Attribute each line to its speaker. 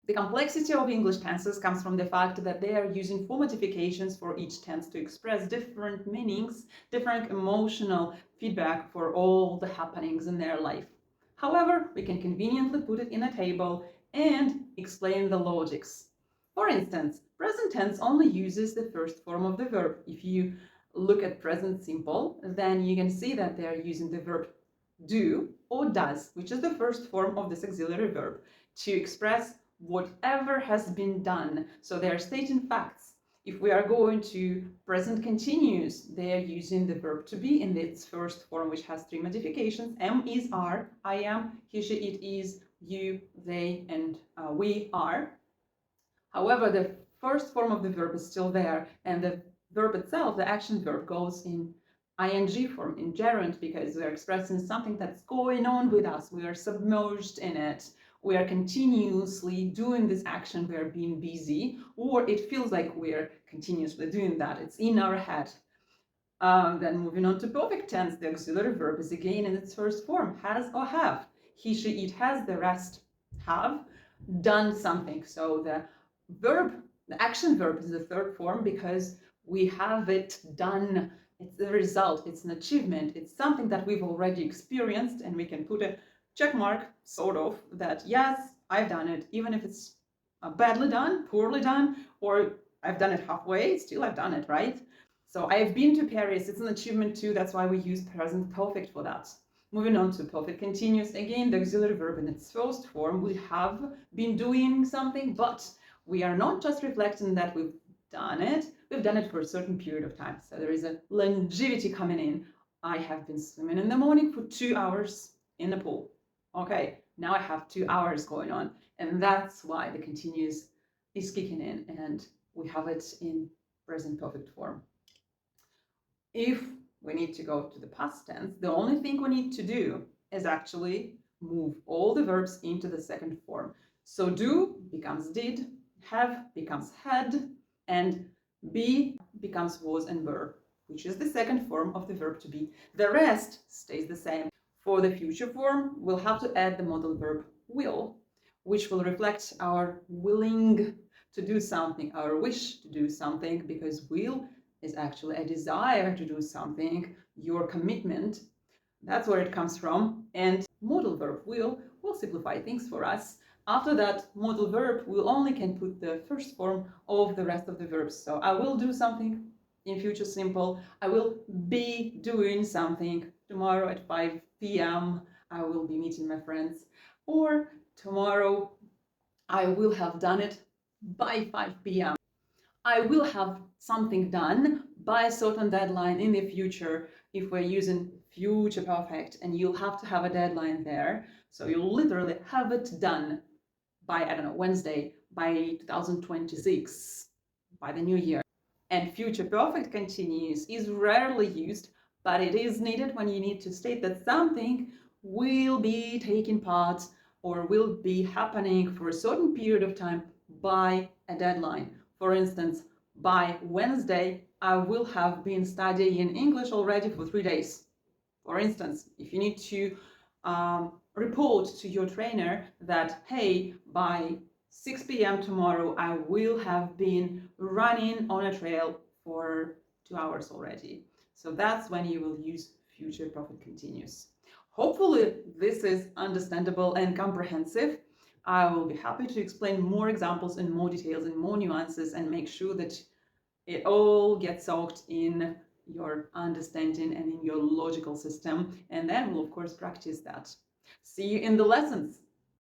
Speaker 1: The complexity of English tenses comes from the fact that they are using formatifications for each tense to express different meanings, different emotional feedback for all the happenings in their life. However, we can conveniently put it in a table and explain the logics. For instance, present tense only uses the first form of the verb. If you look at present simple, then you can see that they are using the verb do or does, which is the first form of this auxiliary verb, to express whatever has been done. So they are stating facts. If we are going to present continuous, they are using the verb to be in its first form, which has three modifications: am, is, are, I am, he, she, it is, you, they, and we are. However, the first form of the verb is still there, and the verb itself, the action verb, goes in ing form, in gerund, because we are expressing something that's going on with us. We are submerged in it. We are continuously doing this action. We are being busy, or it feels like we're continuously doing that. It's in our head. Then moving on to perfect tense, the auxiliary verb is again in its first form, has or have. He, she, it has, the rest have done something. So the verb, the action verb, is the third form because we have it done. It's the result, it's an achievement, it's something that we've already experienced, and we can put a check mark, sort of, that yes, I've done it, even if it's badly done, poorly done, or I've done it halfway, still I've done it, right? So I've been to Paris, it's an achievement too, that's why we use present perfect for that. Moving on to perfect continuous, again, the auxiliary verb in its first form, we have been doing something, but we are not just reflecting that we've done it, we've done it for a certain period of time. So there is a longevity coming in. I have been swimming in the morning for 2 hours in the pool. Okay, now I have 2 hours going on, and that's why the continuous is kicking in, and we have it in present perfect form. If we need to go to the past tense, the only thing we need to do is actually move all the verbs into the second form. So do becomes did, have becomes had, and be becomes was and were, which is the second form of the verb to be. The rest stays the same. For the future form, we'll have to add the modal verb will, which will reflect our willing to do something, our wish to do something, because will is actually a desire to do something, your commitment. That's where it comes from. And modal verb will simplify things for us. After that modal verb, we only can put the first form of the rest of the verbs. So I will do something in future simple. I will be doing something tomorrow at 5 p.m. I will be meeting my friends. Or tomorrow I will have done it by 5 p.m. I will have something done by a certain deadline in the future if we're using future perfect, and you'll have to have a deadline there. So you'll literally have it done by, I don't know, Wednesday, by 2026, by the new year. And future perfect continuous is rarely used, but it is needed when you need to state that something will be taking part or will be happening for a certain period of time by a deadline. For instance, by Wednesday, I will have been studying English already for 3 days. For instance, if you need to report to your trainer that, hey, by 6 p.m. tomorrow, I will have been running on a trail for 2 hours already. So that's when you will use future perfect continuous. Hopefully this is understandable and comprehensive. I will be happy to explain more examples and more details and more nuances and make sure that it all gets soaked in your understanding and in your logical system. And then we'll of course practice that. See you in the lessons.